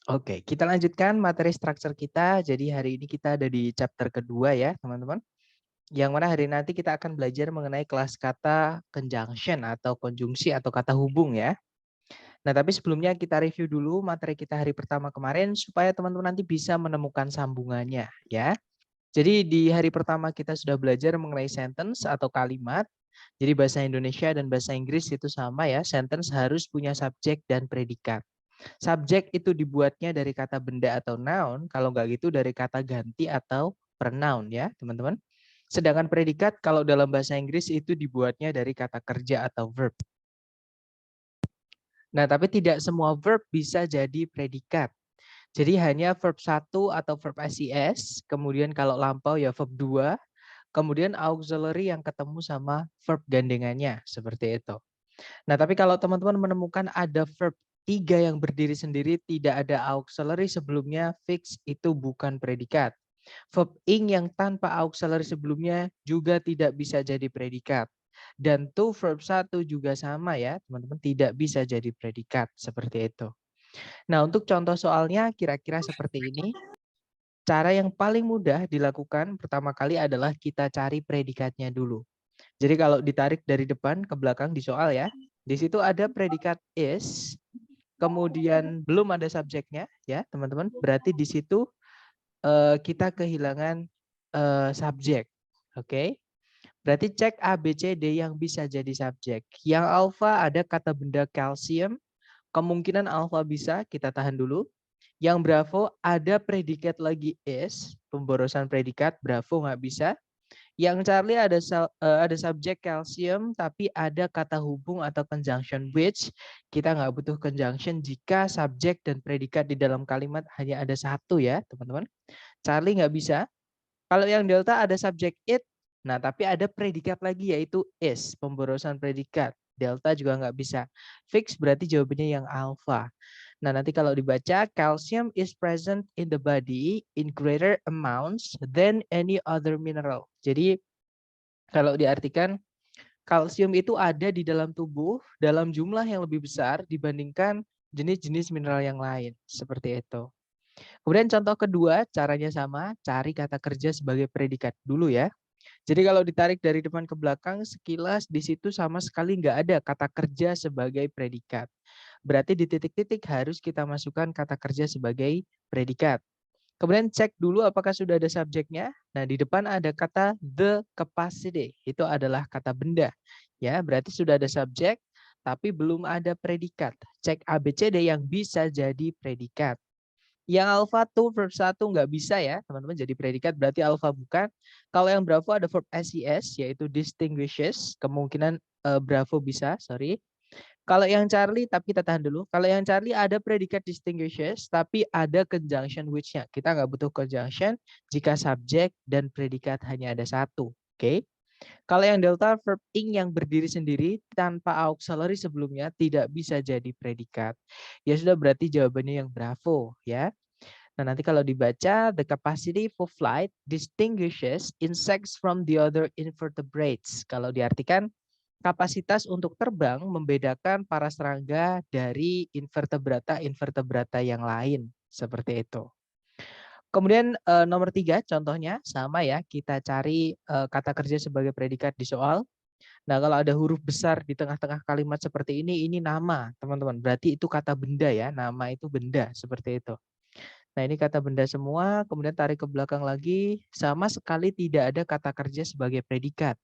Oke, kita lanjutkan materi struktur kita. Jadi hari ini kita ada di chapter kedua ya, teman-teman. Yang mana hari nanti kita akan belajar mengenai kelas kata conjunction atau konjungsi atau kata hubung ya. Nah, tapi sebelumnya kita review dulu materi kita hari pertama kemarin supaya teman-teman nanti bisa menemukan sambungannya ya. Jadi di hari pertama kita sudah belajar mengenai sentence atau kalimat. Jadi bahasa Indonesia dan bahasa Inggris itu sama ya. Sentence harus punya subjek dan predikat. Subjek itu dibuatnya dari kata benda atau noun, kalau nggak gitu dari kata ganti atau pronoun ya teman-teman. Sedangkan predikat kalau dalam bahasa Inggris itu dibuatnya dari kata kerja atau verb. Nah, tapi tidak semua verb bisa jadi predikat. Jadi hanya verb 1 atau verb SIS, kemudian kalau lampau ya verb 2, kemudian auxiliary yang ketemu sama verb gandengannya, seperti itu. Nah, tapi kalau teman-teman menemukan ada verb 3 yang berdiri sendiri, tidak ada auxiliary sebelumnya, fix itu bukan predikat. Verb ing yang tanpa auxiliary sebelumnya juga tidak bisa jadi predikat. Dan to verb 1 juga sama ya, teman-teman, tidak bisa jadi predikat, seperti itu. Nah, untuk contoh soalnya kira-kira seperti ini. Cara yang paling mudah dilakukan pertama kali adalah kita cari predikatnya dulu. Jadi kalau ditarik dari depan ke belakang di soal ya, di situ ada predikat is, kemudian belum ada subjeknya ya teman-teman. Berarti di situ kita kehilangan subjek. Oke. Berarti cek A, B, C, D yang bisa jadi subjek. Yang alfa ada kata benda kalsium, kemungkinan alfa bisa, kita tahan dulu. Yang bravo ada predikat lagi is, pemborosan predikat, bravo nggak bisa. Yang Charlie ada subjek kalsium tapi ada kata hubung atau conjunction which. Kita nggak butuh conjunction jika subjek dan predikat di dalam kalimat hanya ada satu ya teman-teman. Charlie nggak bisa. Kalau yang delta ada subjek it, nah tapi ada predikat lagi yaitu is, pemborosan predikat. Delta juga nggak bisa. Fix berarti jawabannya yang alpha. Nah, nanti kalau dibaca, calcium is present in the body in greater amounts than any other mineral. Jadi, kalau diartikan, kalsium itu ada di dalam tubuh dalam jumlah yang lebih besar dibandingkan jenis-jenis mineral yang lain. Seperti itu. Kemudian contoh kedua, caranya sama, cari kata kerja sebagai predikat dulu ya. Jadi kalau ditarik dari depan ke belakang, sekilas di situ sama sekali nggak ada kata kerja sebagai predikat. Berarti di titik-titik harus kita masukkan kata kerja sebagai predikat. Kemudian cek dulu apakah sudah ada subjeknya. Nah, di depan ada kata the capacity. Itu adalah kata benda. Ya, berarti sudah ada subjek tapi belum ada predikat. Cek A, B, C, D yang bisa jadi predikat. Yang alpha tuh verb 1 nggak bisa ya, teman-teman, jadi predikat berarti alpha bukan. Kalau yang bravo ada verb SES yaitu distinguishes, kemungkinan bravo bisa, sorry. Kalau yang Charlie, tapi kita tahan dulu. Kalau yang Charlie ada predikat distinguishes, tapi ada conjunction which-nya. Kita nggak butuh conjunction jika subjek dan predikat hanya ada satu. Oke. Kalau yang delta, verb ing yang berdiri sendiri tanpa auxiliary sebelumnya tidak bisa jadi predikat. Ya sudah, berarti jawabannya yang bravo ya. Nah, nanti kalau dibaca, the capacity for flight distinguishes insects from the other invertebrates. Kalau diartikan, kapasitas untuk terbang membedakan para serangga dari invertebrata yang lain. Seperti itu. Kemudian nomor 3 contohnya sama ya, kita cari kata kerja sebagai predikat di soal. Nah, kalau ada huruf besar di tengah-tengah kalimat seperti ini nama teman-teman. Berarti itu kata benda ya, nama itu benda, seperti itu. Nah, ini kata benda semua, kemudian tarik ke belakang lagi, sama sekali tidak ada kata kerja sebagai predikat.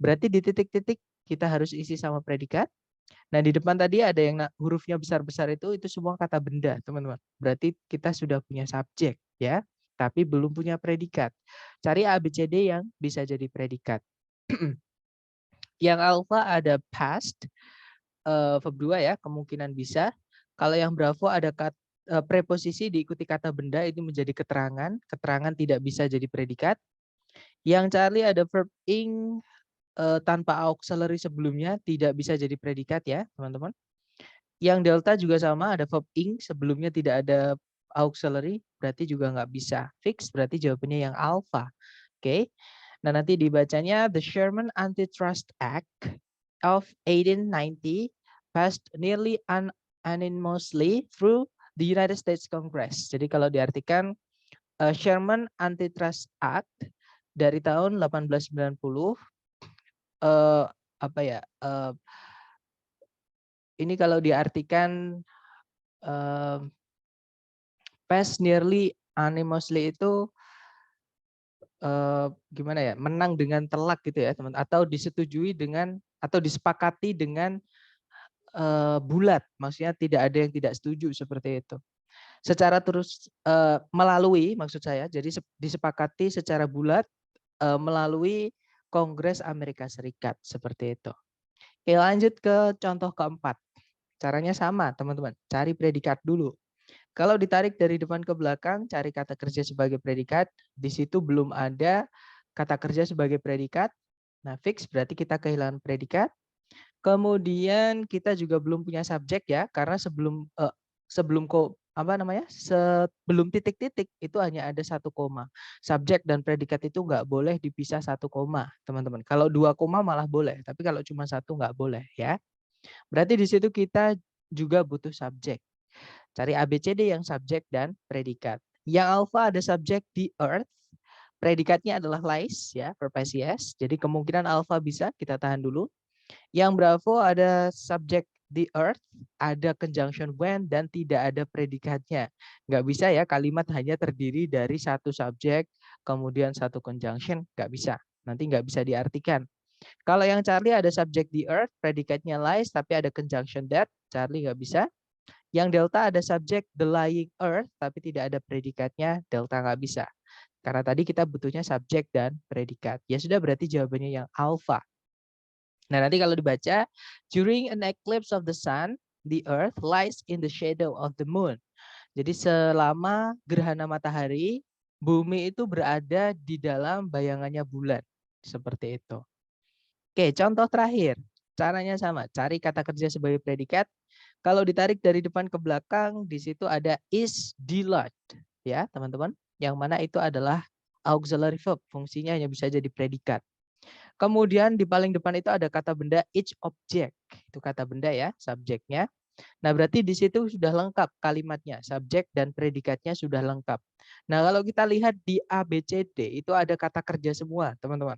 Berarti di titik-titik kita harus isi sama predikat. Nah, di depan tadi ada yang hurufnya besar-besar itu semua kata benda, teman-teman. Berarti kita sudah punya subjek, ya, tapi belum punya predikat. Cari A, B, C, D yang bisa jadi predikat. Yang alpha ada past, verb 2 ya, kemungkinan bisa. Kalau yang bravo ada preposisi diikuti kata benda itu menjadi keterangan. Keterangan tidak bisa jadi predikat. Yang Charlie ada verb ing tanpa auxiliary sebelumnya tidak bisa jadi predikat ya, teman-teman. Yang delta juga sama, ada verb ing sebelumnya tidak ada auxiliary, berarti juga nggak bisa. Fix berarti jawabannya yang alpha. Oke. Nah, nanti dibacanya the Sherman Antitrust Act of 1890 passed nearly unanimously through the United States Congress. Jadi kalau diartikan Sherman Antitrust Act dari tahun 1890 apa ya? Ini kalau diartikan passed nearly unanimously itu gimana ya? Menang dengan telak gitu ya, teman, atau disetujui dengan atau disepakati dengan bulat. Maksudnya tidak ada yang tidak setuju seperti itu. Secara terus melalui, maksud saya, jadi disepakati secara bulat melalui Kongres Amerika Serikat seperti itu. Oke, lanjut ke contoh keempat. Caranya sama, teman-teman. Cari predikat dulu. Kalau ditarik dari depan ke belakang, cari kata kerja sebagai predikat. Di situ belum ada kata kerja sebagai predikat. Nah, fix berarti kita kehilangan predikat. Kemudian kita juga belum punya subjek ya, karena sebelum sebelum titik-titik itu hanya ada 1 koma. Subjek dan predikat itu nggak boleh dipisah 1 koma, teman-teman. Kalau 2 koma malah boleh, tapi kalau cuma 1 nggak boleh ya. Berarti di situ kita juga butuh subjek. Cari ABCD yang subjek dan predikat. Yang alpha ada subjek the earth, predikatnya adalah lies ya, verb ICS. Jadi kemungkinan alpha bisa, kita tahan dulu. Yang Bravo ada subject the earth, ada conjunction when, dan tidak ada predikatnya. Nggak bisa ya kalimat hanya terdiri dari satu subjek, kemudian satu conjunction, nggak bisa. Nanti nggak bisa diartikan. Kalau yang Charlie ada subject the earth, predikatnya lies, tapi ada conjunction that, Charlie nggak bisa. Yang Delta ada subject the lying earth, tapi tidak ada predikatnya, Delta nggak bisa. Karena tadi kita butuhnya subjek dan predikat. Ya sudah, berarti jawabannya yang alpha. Nah, nanti kalau dibaca, during an eclipse of the sun, the earth lies in the shadow of the moon. Jadi selama gerhana matahari, bumi itu berada di dalam bayangannya bulan. Seperti itu. Oke, contoh terakhir. Caranya sama, cari kata kerja sebagai predikat. Kalau ditarik dari depan ke belakang, di situ ada is delight. Ya, teman-teman. Yang mana itu adalah auxiliary verb. Fungsinya hanya bisa jadi predikat. Kemudian di paling depan itu ada kata benda each object. Itu kata benda ya, subjeknya. Nah, berarti di situ sudah lengkap kalimatnya, subjek dan predikatnya sudah lengkap. Nah, kalau kita lihat di A, B, C, D itu ada kata kerja semua, teman-teman.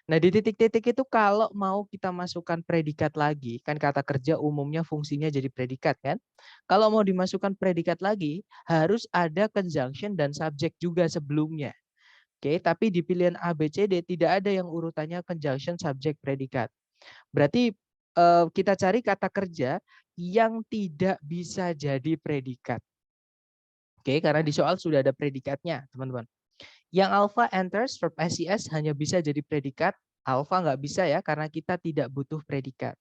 Nah, di titik-titik itu kalau mau kita masukkan predikat lagi, kan kata kerja umumnya fungsinya jadi predikat kan? Kalau mau dimasukkan predikat lagi, harus ada conjunction dan subjek juga sebelumnya. Oke, tapi di pilihan A, B, C, D tidak ada yang urutannya conjunction, subjek, predikat. Berarti kita cari kata kerja yang tidak bisa jadi predikat. Oke, karena di soal sudah ada predikatnya, teman-teman. Yang alpha enters verb SES hanya bisa jadi predikat. Alpha nggak bisa ya, karena kita tidak butuh predikat.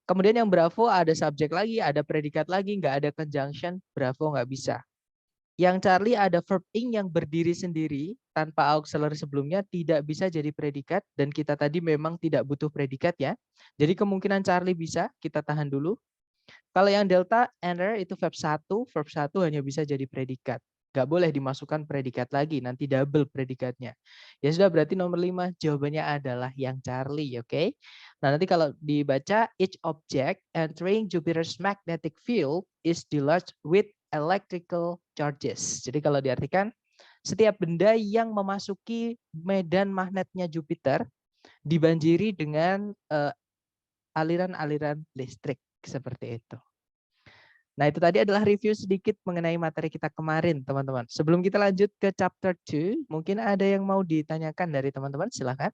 Kemudian yang Bravo ada subjek lagi, ada predikat lagi, nggak ada conjunction, Bravo nggak bisa. Yang Charlie ada verb ing yang berdiri sendiri tanpa auxiliary sebelumnya, tidak bisa jadi predikat, dan kita tadi memang tidak butuh predikat ya. Jadi kemungkinan Charlie bisa, kita tahan dulu. Kalau yang Delta enter itu verb 1 hanya bisa jadi predikat. Nggak boleh dimasukkan predikat lagi, nanti double predikatnya. Ya sudah, berarti nomor 5 jawabannya adalah yang Charlie, oke? Nah, nanti kalau dibaca, each object entering Jupiter's magnetic field is discharged with electrical charges. Jadi kalau diartikan, setiap benda yang memasuki medan magnetnya Jupiter dibanjiri dengan aliran-aliran listrik seperti itu. Nah, itu tadi adalah review sedikit mengenai materi kita kemarin, teman-teman. Sebelum kita lanjut ke chapter 2, mungkin ada yang mau ditanyakan dari teman-teman, silakan.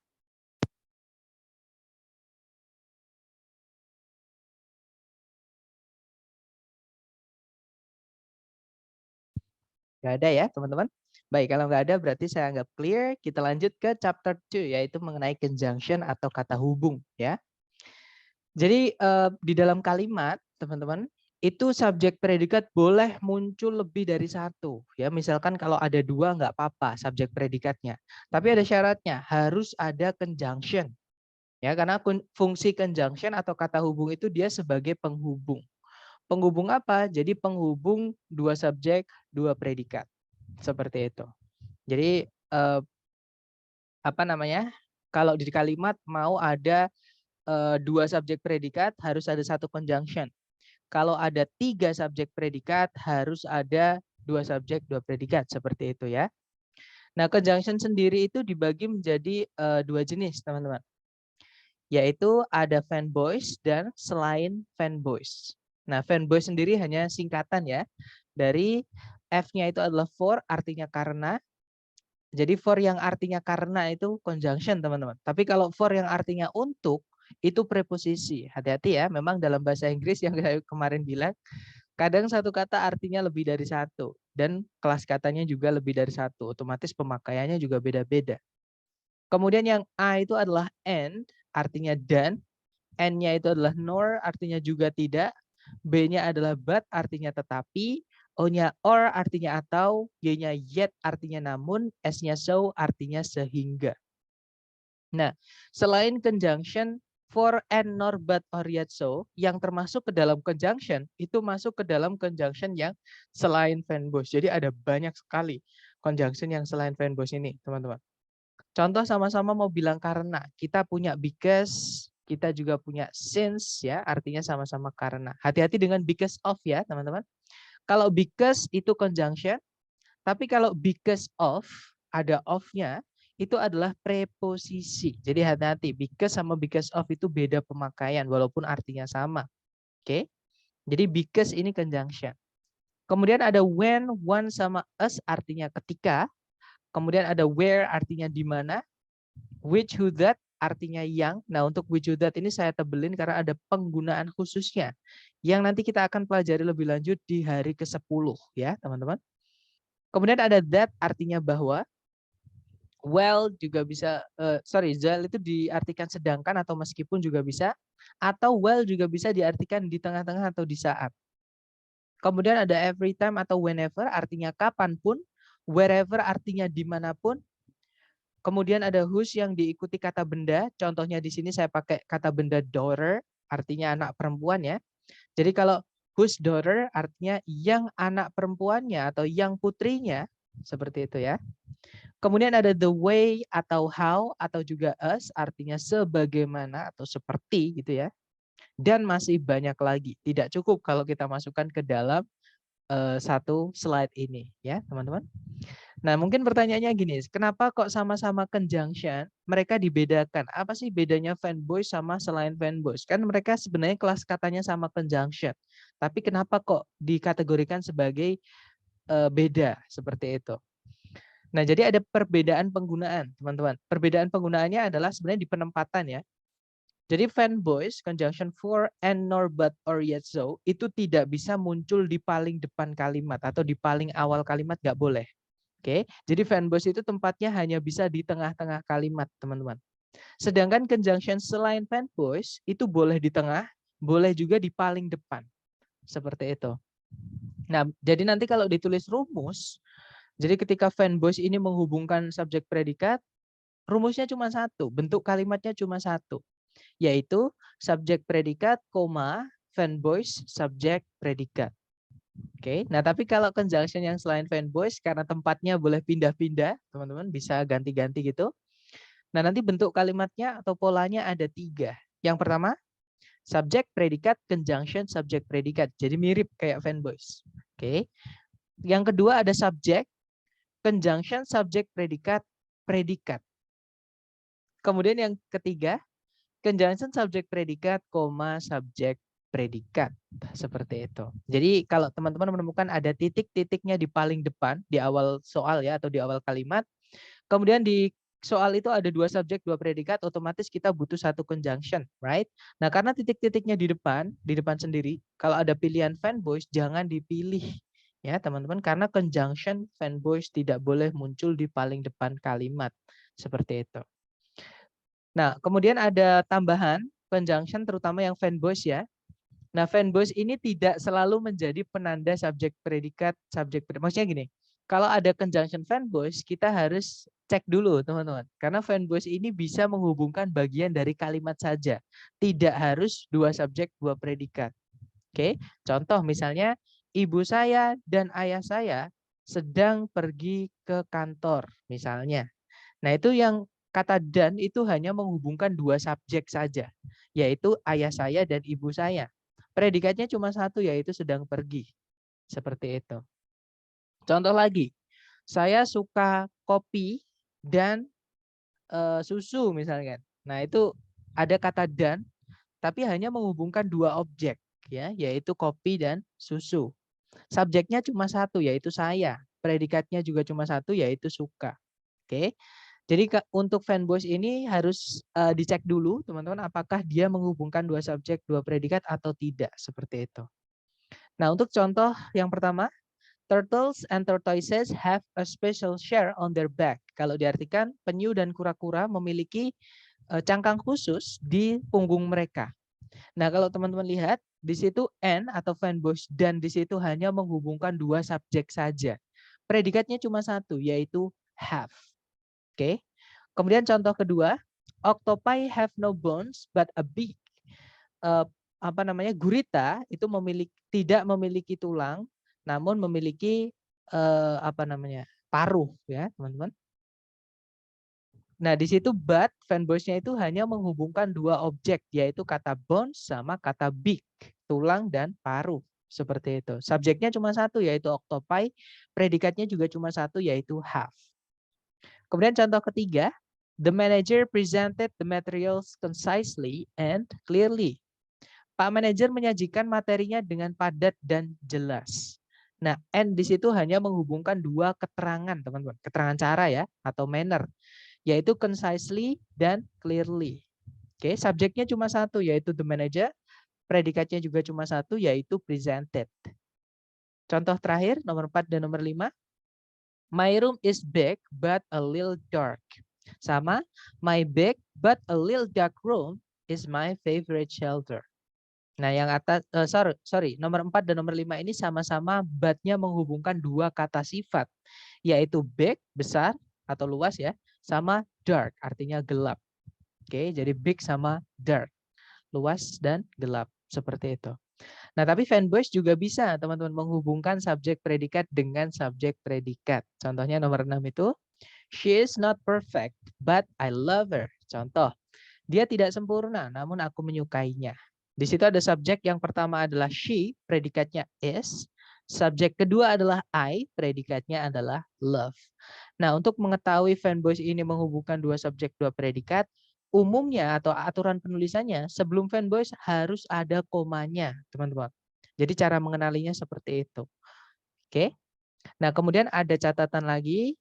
Nggak ada ya, teman-teman? Baik, kalau nggak ada berarti saya anggap clear. Kita lanjut ke chapter 2, yaitu mengenai conjunction atau kata hubung. Ya. Jadi di dalam kalimat, teman-teman, itu subjek predikat boleh muncul lebih dari satu. Ya, misalkan kalau ada 2 nggak apa-apa subjek predikatnya. Tapi ada syaratnya, harus ada conjunction. Ya, karena fungsi conjunction atau kata hubung itu dia sebagai penghubung. Penghubung apa? Jadi penghubung 2 subjek, 2 predikat. Seperti itu. Jadi kalau di kalimat mau ada 2 subjek predikat, harus ada 1 conjunction. kalau ada 3 subjek predikat harus ada 2 subjek 2 predikat seperti itu ya. Nah, conjunction sendiri itu dibagi menjadi 2 jenis, teman-teman. Yaitu ada fanboys dan selain fanboys. Nah, fanboy sendiri hanya singkatan ya. Dari F-nya itu adalah for, artinya karena. Jadi for yang artinya karena itu conjunction, teman-teman. Tapi kalau for yang artinya untuk, itu preposisi. Hati-hati ya, memang dalam bahasa Inggris yang saya kemarin bilang, kadang satu kata artinya lebih dari satu. Dan kelas katanya juga lebih dari satu. Otomatis pemakaiannya juga beda-beda. Kemudian yang A itu adalah and, artinya dan. N-nya itu adalah nor, artinya juga tidak. B-nya adalah but, artinya tetapi. O-nya or, artinya atau. Y-nya yet, artinya namun. S-nya so, artinya sehingga. Nah, selain conjunction for, and, nor, but, or, yet, so, yang termasuk ke dalam conjunction, itu masuk ke dalam conjunction yang selain fanboys. Jadi ada banyak sekali conjunction yang selain fanboys ini, teman-teman. Contoh sama-sama mau bilang karena. Kita punya because, kita juga punya since ya, artinya sama-sama karena. Hati-hati dengan because of ya, teman-teman. Kalau because itu conjunction, tapi kalau because of, ada of-nya, itu adalah preposisi. Jadi hati-hati, because sama because of itu beda pemakaian, walaupun artinya sama. Oke? Jadi because ini conjunction. Kemudian ada when, one sama us artinya ketika. Kemudian ada where artinya di mana. Which, who, that artinya yang. Nah, untuk which, who, that ini saya tebelin karena ada penggunaan khususnya yang nanti kita akan pelajari lebih lanjut di hari ke-10 ya, teman-teman. Kemudian ada that artinya bahwa. Well juga bisa, well itu diartikan sedangkan atau meskipun juga bisa. Atau well juga bisa diartikan di tengah-tengah atau di saat. Kemudian ada every time atau whenever artinya kapanpun. Wherever artinya dimanapun. Kemudian ada whose yang diikuti kata benda. Contohnya di sini saya pakai kata benda daughter, artinya anak perempuan ya. Jadi kalau whose daughter artinya yang anak perempuannya atau yang putrinya, seperti itu ya. Kemudian ada the way atau how atau juga us, artinya sebagaimana atau seperti gitu ya. Dan masih banyak lagi. Tidak cukup kalau kita masukkan ke dalam satu slide ini ya, teman-teman. Nah, mungkin pertanyaannya gini, kenapa kok sama-sama conjunction, mereka dibedakan? Apa sih bedanya fanboys sama selain fanboys? Kan mereka sebenarnya kelas katanya sama conjunction. Tapi kenapa kok dikategorikan sebagai beda seperti itu? Nah, jadi ada perbedaan penggunaan, teman-teman. Perbedaan penggunaannya adalah sebenarnya di penempatan ya. Jadi fanboys, conjunction for, and, nor, but, or, yet, so, itu tidak bisa muncul di paling depan kalimat atau di paling awal kalimat, nggak boleh. Oke, jadi fanboys itu tempatnya hanya bisa di tengah-tengah kalimat, teman-teman. Sedangkan conjunction selain fanboys itu boleh di tengah, boleh juga di paling depan. Seperti itu. Nah, jadi nanti kalau ditulis rumus, jadi ketika fanboys ini menghubungkan subjek predikat, rumusnya cuma satu, bentuk kalimatnya cuma satu, yaitu subjek predikat, fanboys, subjek predikat. Oke, nah tapi kalau conjunction yang selain fanboys karena tempatnya boleh pindah-pindah, teman-teman bisa ganti-ganti gitu. Nah nanti bentuk kalimatnya atau polanya ada 3. Yang pertama, subjek predikat conjunction subjek predikat. Jadi mirip kayak fanboys. Oke. Yang kedua ada subjek conjunction subjek predikat predikat. Kemudian yang ketiga, conjunction subjek predikat, subjek predikat. Seperti itu. Jadi kalau teman-teman menemukan ada titik-titiknya di paling depan, di awal soal ya, atau di awal kalimat. Kemudian di soal itu ada 2 subjek, 2 predikat, otomatis kita butuh satu conjunction, right? Nah karena titik-titiknya di depan sendiri, kalau ada pilihan fanboys, jangan dipilih. Ya teman-teman, karena conjunction fanboys tidak boleh muncul di paling depan kalimat. Seperti itu. Nah, kemudian ada tambahan conjunction terutama yang fanboys ya. Nah, fanboys ini tidak selalu menjadi penanda subjek predikat, maksudnya gini, kalau ada conjunction fanboys, kita harus cek dulu teman-teman. Karena fanboys ini bisa menghubungkan bagian dari kalimat saja. Tidak harus 2 subjek, 2 predikat. Oke, contoh misalnya, ibu saya dan ayah saya sedang pergi ke kantor, misalnya. Nah, itu yang kata dan itu hanya menghubungkan 2 subjek saja, yaitu ayah saya dan ibu saya. Predikatnya cuma satu, yaitu sedang pergi. Seperti itu. Contoh lagi, saya suka kopi dan susu misalkan. Nah, itu ada kata dan, tapi hanya menghubungkan dua objek, ya, yaitu kopi dan susu. Subjeknya cuma satu, yaitu saya. Predikatnya juga cuma satu, yaitu suka. Oke. Jadi untuk fanboys ini harus dicek dulu, teman-teman, apakah dia menghubungkan dua subjek, dua predikat atau tidak, seperti itu. Nah, untuk contoh yang pertama, turtles and tortoises have a special share on their back. Kalau diartikan, penyu dan kura-kura memiliki cangkang khusus di punggung mereka. Nah, kalau teman-teman lihat, di situ and atau fanboys dan di situ hanya menghubungkan dua subjek saja. Predikatnya cuma satu, yaitu have. Oke. Kemudian contoh kedua, octopi have no bones but a beak. Gurita itu tidak memiliki tulang, namun memiliki paruh, ya, teman-teman. Nah, di situ but fanboys-nya itu hanya menghubungkan dua objek, yaitu kata bones sama kata beak, tulang dan paruh. Seperti itu. Subjeknya cuma satu, yaitu octopi. Predikatnya juga cuma satu, yaitu have. Kemudian contoh ketiga, the manager presented the materials concisely and clearly. Pak manajer menyajikan materinya dengan padat dan jelas. Nah, and di situ hanya menghubungkan dua keterangan, teman-teman. Keterangan cara, ya, atau manner, yaitu concisely dan clearly. Oke, subjeknya cuma satu, yaitu the manager. Predikatnya juga cuma satu, yaitu presented. Contoh terakhir, nomor 4 dan nomor 5. My room is big but a little dark. Sama, my big but a little dark room is my favorite shelter. Nah, yang atas, nomor 4 dan nomor 5 ini sama-sama but-nya menghubungkan dua kata sifat, yaitu big, besar atau luas, ya, sama dark, artinya gelap. Oke, jadi big sama dark, luas dan gelap, seperti itu. Nah, tapi fanboys juga bisa, teman-teman, menghubungkan subjek predikat dengan subjek predikat. Contohnya nomor 6 itu, she is not perfect, but I love her. Contoh, dia tidak sempurna, namun aku menyukainya. Di situ ada subjek yang pertama adalah she, predikatnya is. Subjek kedua adalah I, predikatnya adalah love. Nah, untuk mengetahui fanboys ini menghubungkan dua subjek, dua predikat, umumnya atau aturan penulisannya, sebelum fanboys harus ada komanya, teman-teman. Jadi cara mengenalinya seperti itu. Oke. Nah, kemudian ada catatan lagi,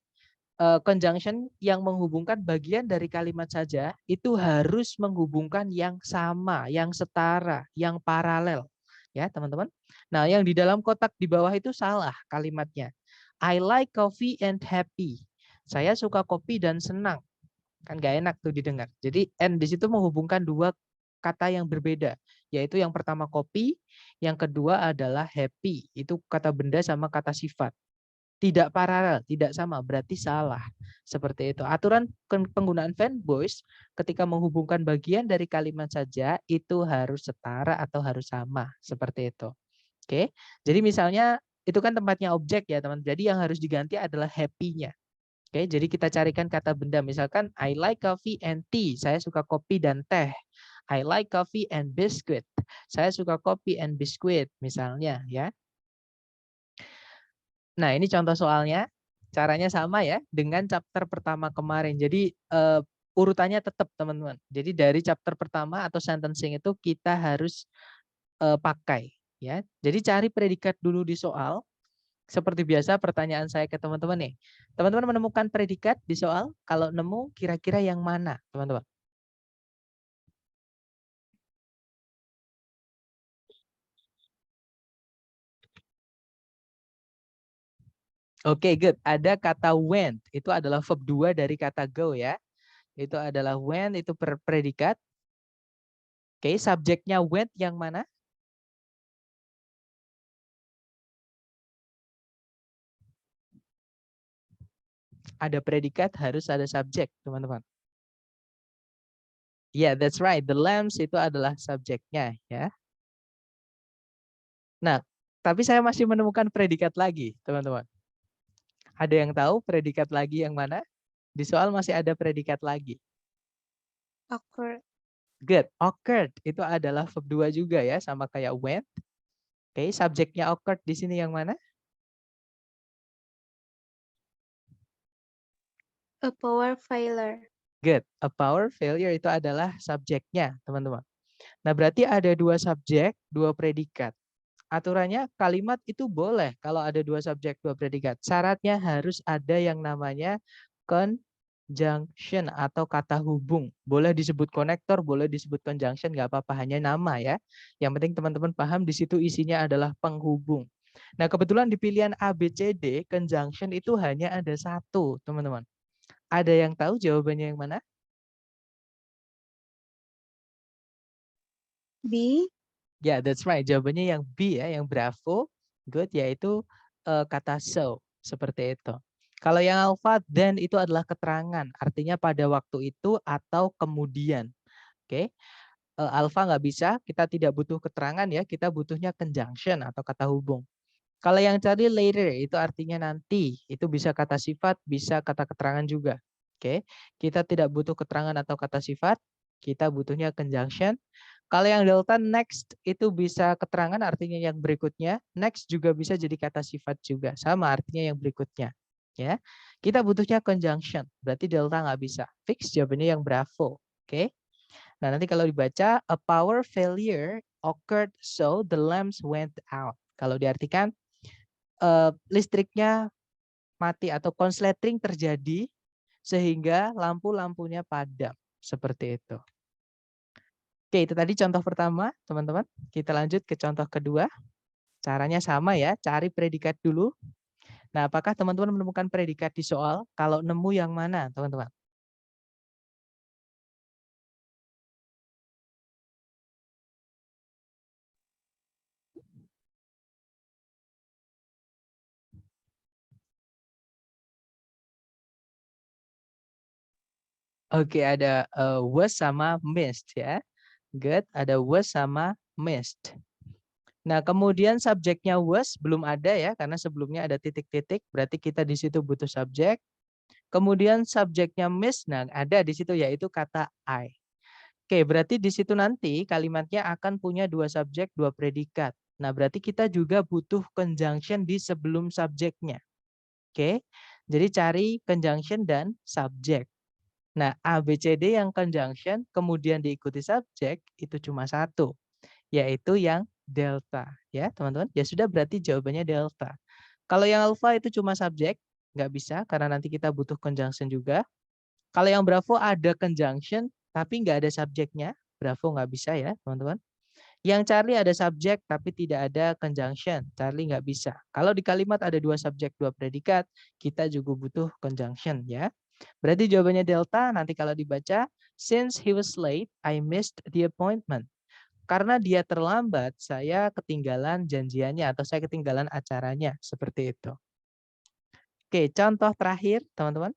conjunction yang menghubungkan bagian dari kalimat saja itu harus menghubungkan yang sama, yang setara, yang paralel, ya, teman-teman. Nah, yang di dalam kotak di bawah itu salah kalimatnya. I like coffee and happy. Saya suka kopi dan senang. Kan gak enak tuh didengar. Jadi and di situ menghubungkan dua kata yang berbeda, yaitu yang pertama kopi, yang kedua adalah happy. Itu kata benda sama kata sifat. Tidak paralel, tidak sama, berarti salah. Seperti itu. Aturan penggunaan fanboys ketika menghubungkan bagian dari kalimat saja itu harus setara atau harus sama. Seperti itu. Oke. Jadi misalnya itu kan tempatnya objek, ya, teman. Jadi yang harus diganti adalah happy-nya. Oke, jadi kita carikan kata benda. Misalkan I like coffee and tea. Saya suka kopi dan teh. I like coffee and biscuit. Saya suka kopi and biskuit, misalnya, ya. Nah, ini contoh soalnya. Caranya sama, ya, dengan chapter pertama kemarin. Jadi urutannya tetap, teman-teman. Jadi dari chapter pertama atau sentencing itu kita harus pakai, ya. Jadi cari predikat dulu di soal. Seperti biasa pertanyaan saya ke teman-teman nih. Teman-teman menemukan predikat di soal? Kalau nemu kira-kira yang mana, teman-teman? Oke, good. Ada kata went. Itu adalah verb 2 dari kata go, ya. Itu adalah went, itu predikat. Oke, subjeknya went yang mana? Ada predikat, harus ada subjek, teman-teman. Yeah, that's right. The lambs itu adalah subjeknya, ya. Nah, tapi saya masih menemukan predikat lagi, teman-teman. Ada yang tahu predikat lagi yang mana? Di soal masih ada predikat lagi. Occur. Good. Occurred itu adalah verb 2 juga ya, sama kayak went. Oke, subjeknya occurred di sini yang mana? A power failure. Good. A power failure itu adalah subjeknya, teman-teman. Nah, berarti ada dua subjek, dua predikat. Aturannya kalimat itu boleh kalau ada dua subjek, dua predikat. Syaratnya harus ada yang namanya conjunction atau kata hubung. Boleh disebut konektor, boleh disebut conjunction, nggak apa-apa, hanya nama ya. Yang penting teman-teman paham di situ isinya adalah penghubung. Nah, kebetulan di pilihan A, B, C, D, conjunction itu hanya ada satu, teman-teman. Ada yang tahu jawabannya yang mana? B. Ya, that's right. Jawabannya yang B ya, yang bravo. Good, yaitu kata so. Seperti itu. Kalau yang alpha, then itu adalah keterangan. Artinya pada waktu itu atau kemudian. Oke. Alpha nggak bisa, kita tidak butuh keterangan ya. Kita butuhnya conjunction atau kata hubung. Kalau yang tadi later, itu artinya nanti. Itu bisa kata sifat, bisa kata keterangan juga. Oke. Kita tidak butuh keterangan atau kata sifat. Kita butuhnya conjunction. Kalau yang delta next itu bisa keterangan artinya yang berikutnya. Next juga bisa jadi kata sifat juga. Sama artinya yang berikutnya. Ya, kita butuhnya conjunction. Berarti delta nggak bisa. Fix jawabannya yang bravo. Oke. Nah, nanti kalau dibaca a power failure occurred so the lamps went out. Kalau diartikan listriknya mati atau konsleting terjadi sehingga lampu-lampunya padam. Seperti itu. Oke, itu tadi contoh pertama, teman-teman. Kita lanjut ke contoh kedua. Caranya sama ya, cari predikat dulu. Nah, apakah teman-teman menemukan predikat di soal? Kalau nemu yang mana, teman-teman? Oke, ada was sama missed ya. Good, ada was sama missed. Nah, kemudian subjeknya was belum ada ya, karena sebelumnya ada titik-titik, berarti kita di situ butuh subjek. Kemudian subjeknya miss, nah ada di situ yaitu kata I. Oke, berarti di situ nanti kalimatnya akan punya dua subjek, dua predikat. Nah, berarti kita juga butuh conjunction di sebelum subjeknya. Oke, jadi cari conjunction dan subjek. Nah, A, B, C, D yang conjunction, kemudian diikuti subjek, itu cuma satu, yaitu yang delta. Ya, teman-teman. Ya sudah, berarti jawabannya delta. Kalau yang alpha itu cuma subjek, nggak bisa, karena nanti kita butuh conjunction juga. Kalau yang bravo ada conjunction, tapi nggak ada subjeknya. Bravo nggak bisa ya, teman-teman. Yang Charlie ada subjek, tapi tidak ada conjunction. Charlie nggak bisa. Kalau di kalimat ada dua subjek, dua predikat, kita juga butuh conjunction ya. Berarti jawabannya delta, nanti kalau dibaca, since he was late, I missed the appointment. Karena dia terlambat, saya ketinggalan janjiannya atau saya ketinggalan acaranya. Seperti itu. Oke, contoh terakhir, teman-teman.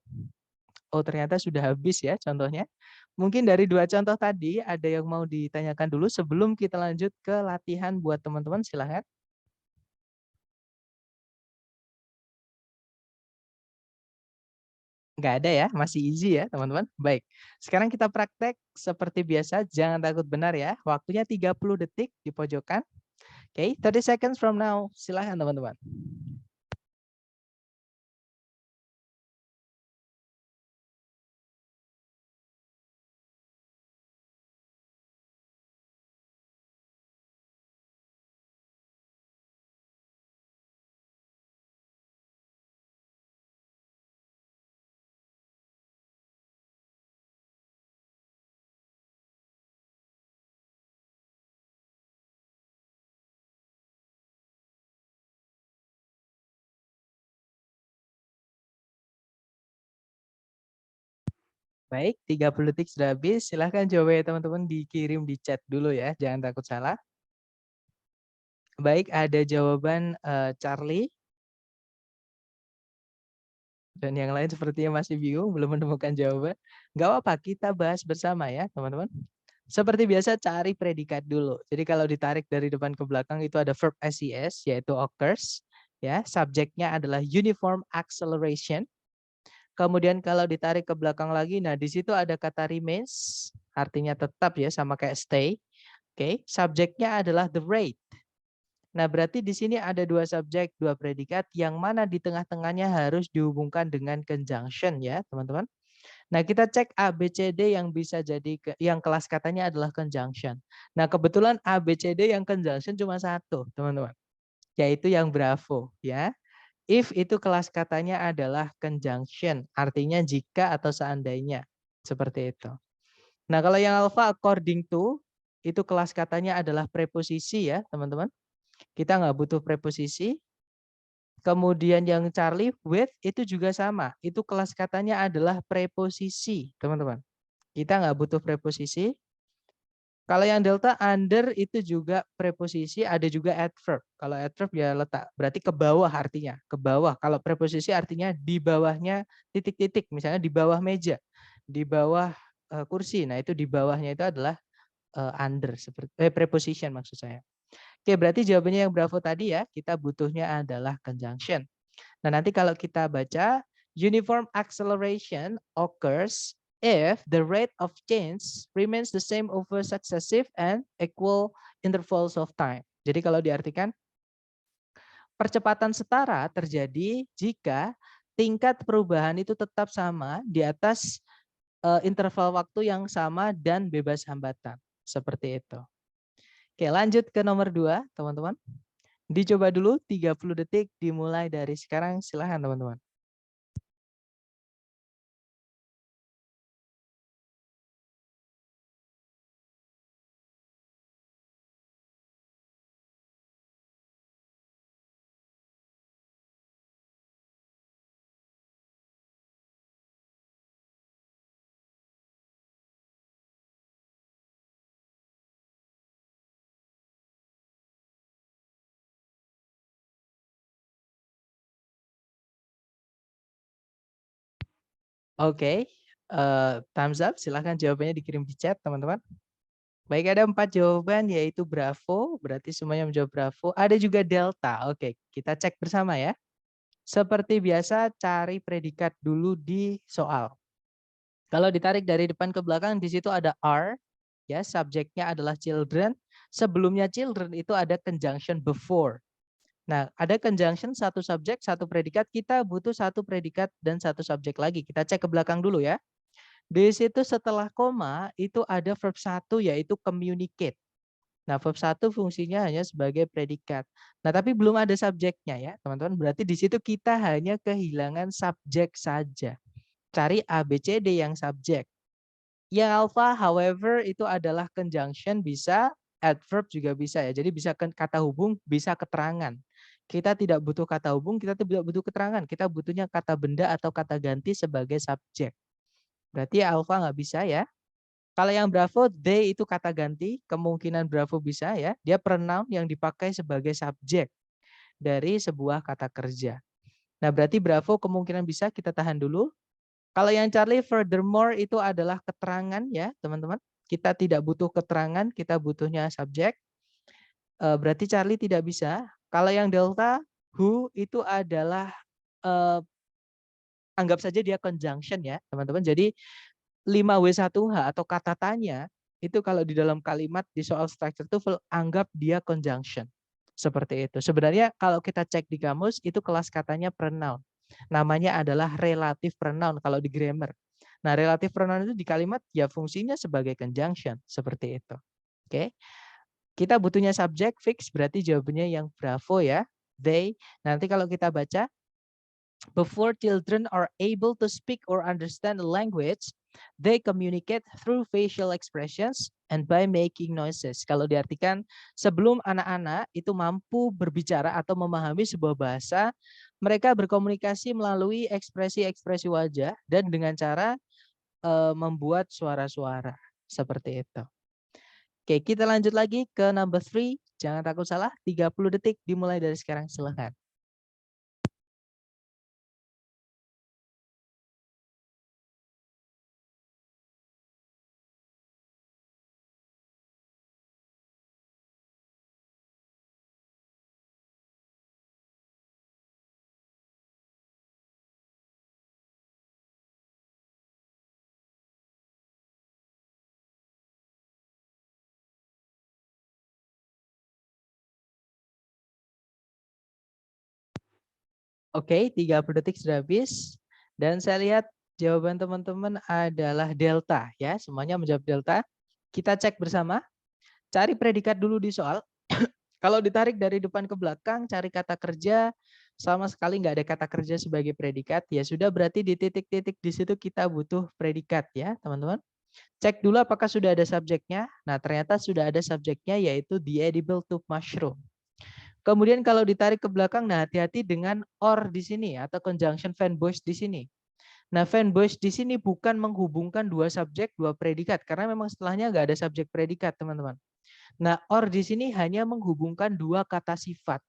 Oh, ternyata sudah habis ya contohnya. Mungkin dari dua contoh tadi ada yang mau ditanyakan dulu sebelum kita lanjut ke latihan buat teman-teman, silahkan. Nggak ada ya, masih easy ya teman-teman. Baik, sekarang kita praktek seperti biasa, jangan takut benar ya. Waktunya 30 detik di pojokan. Oke, 30 seconds from now. Silahkan teman-teman. Baik, 30 detik sudah habis. Silahkan coba ya teman-teman dikirim di chat dulu ya, jangan takut salah. Baik, ada jawaban Charlie. Dan yang lain sepertinya masih bingung, belum menemukan jawaban. Nggak apa-apa, kita bahas bersama ya teman-teman. Seperti biasa cari predikat dulu. Jadi kalau ditarik dari depan ke belakang itu ada verb SES yaitu occurs. Ya, subjeknya adalah uniform acceleration. Kemudian kalau ditarik ke belakang lagi, nah di situ ada kata remains artinya tetap ya, sama kayak stay. Oke, subjeknya adalah the rate. Nah, berarti di sini ada dua subjek, dua predikat, yang mana di tengah-tengahnya harus dihubungkan dengan conjunction ya, teman-teman. Nah, kita cek A, B, C, D yang bisa jadi, yang kelas katanya adalah conjunction. Nah, kebetulan A, B, C, D yang conjunction cuma satu, teman-teman. Yaitu yang Bravo ya. If itu kelas katanya adalah conjunction, artinya jika atau seandainya. Seperti itu. Nah, kalau yang alpha according to, itu kelas katanya adalah preposisi ya, teman-teman. Kita nggak butuh preposisi. Kemudian yang Charlie with itu juga sama. Itu kelas katanya adalah preposisi, teman-teman. Kita nggak butuh preposisi. Kalau yang delta under itu juga preposisi, ada juga adverb. Kalau adverb ya letak, berarti ke bawah artinya, ke bawah. Kalau preposisi artinya di bawahnya titik-titik, misalnya di bawah meja, di bawah kursi. Nah, itu di bawahnya itu adalah under, seperti preposition maksud saya. Oke, berarti jawabannya yang Bravo tadi ya, kita butuhnya adalah conjunction. Nah, nanti kalau kita baca, uniform acceleration occurs if the rate of change remains the same over successive and equal intervals of time. Jadi kalau diartikan, percepatan setara terjadi jika tingkat perubahan itu tetap sama di atas interval waktu yang sama dan bebas hambatan. Seperti itu. Oke, lanjut ke nomor 2, teman-teman. Dicoba dulu 30 detik dimulai dari sekarang. Silahkan, teman-teman. Oke, thumbs up. Silahkan jawabannya dikirim di chat, teman-teman. Baik, ada 4 jawaban, yaitu Bravo. Berarti semuanya menjawab Bravo. Ada juga Delta. Oke, kita cek bersama ya. Seperti biasa, cari predikat dulu di soal. Kalau ditarik dari depan ke belakang, di situ ada are. Ya, subjeknya adalah children. Sebelumnya children itu ada conjunction before. Nah, ada conjunction satu subjek, satu predikat. Kita butuh satu predikat dan satu subjek lagi. Kita cek ke belakang dulu ya. Di situ setelah koma itu ada verb 1 yaitu communicate. Nah, verb 1 fungsinya hanya sebagai predikat. Nah, tapi belum ada subjeknya ya, teman-teman. Berarti di situ kita hanya kehilangan subjek saja. Cari A, B, C, D yang subjek. Yang alpha, however, itu adalah conjunction, bisa adverb juga bisa ya. Jadi bisa kata hubung, bisa keterangan. Kita tidak butuh kata hubung, kita tidak butuh keterangan. Kita butuhnya kata benda atau kata ganti sebagai subjek. Berarti alpha nggak bisa ya. Kalau yang Bravo, they itu kata ganti, kemungkinan Bravo bisa ya. Dia pronoun yang dipakai sebagai subjek dari sebuah kata kerja. Nah, berarti Bravo kemungkinan bisa, kita tahan dulu. Kalau yang Charlie, furthermore itu adalah keterangan ya, teman-teman. Kita tidak butuh keterangan, kita butuhnya subjek. Berarti Charlie tidak bisa. Kalau yang Delta, who itu adalah anggap saja dia conjunction ya, teman-teman. Jadi 5W1H atau kata tanya itu kalau di dalam kalimat di soal structure TOEFL anggap dia conjunction. Seperti itu. Sebenarnya kalau kita cek di kamus itu kelas katanya pronoun. Namanya adalah relative pronoun kalau di grammar. Nah, relative pronoun itu di kalimat ya fungsinya sebagai conjunction. Seperti itu. Oke. Kita butuhnya subjek fix, berarti jawabannya yang Bravo ya. They. Nanti kalau kita baca, before children are able to speak or understand a language, they communicate through facial expressions and by making noises. Kalau diartikan, sebelum anak-anak itu mampu berbicara atau memahami sebuah bahasa, mereka berkomunikasi melalui ekspresi-ekspresi wajah dan dengan cara membuat suara-suara. Seperti itu. Oke, kita lanjut lagi ke number 3. Jangan takut salah, 30 detik dimulai dari sekarang. Silahkan. Oke, 30 detik sudah habis. Dan saya lihat jawaban teman-teman adalah delta ya. Semuanya menjawab delta. Kita cek bersama. Cari predikat dulu di soal. Kalau ditarik dari depan ke belakang, cari kata kerja, sama sekali nggak ada kata kerja sebagai predikat, ya sudah berarti di titik-titik di situ kita butuh predikat ya teman-teman. Cek dulu apakah sudah ada subjeknya. Nah ternyata sudah ada subjeknya yaitu the edible tube mushroom. Kemudian kalau ditarik ke belakang, nah hati-hati dengan or di sini atau conjunction fanboys di sini. Nah fanboys di sini bukan menghubungkan dua subjek, dua predikat, karena memang setelahnya nggak ada subjek predikat teman-teman. Nah or di sini hanya menghubungkan dua kata sifat,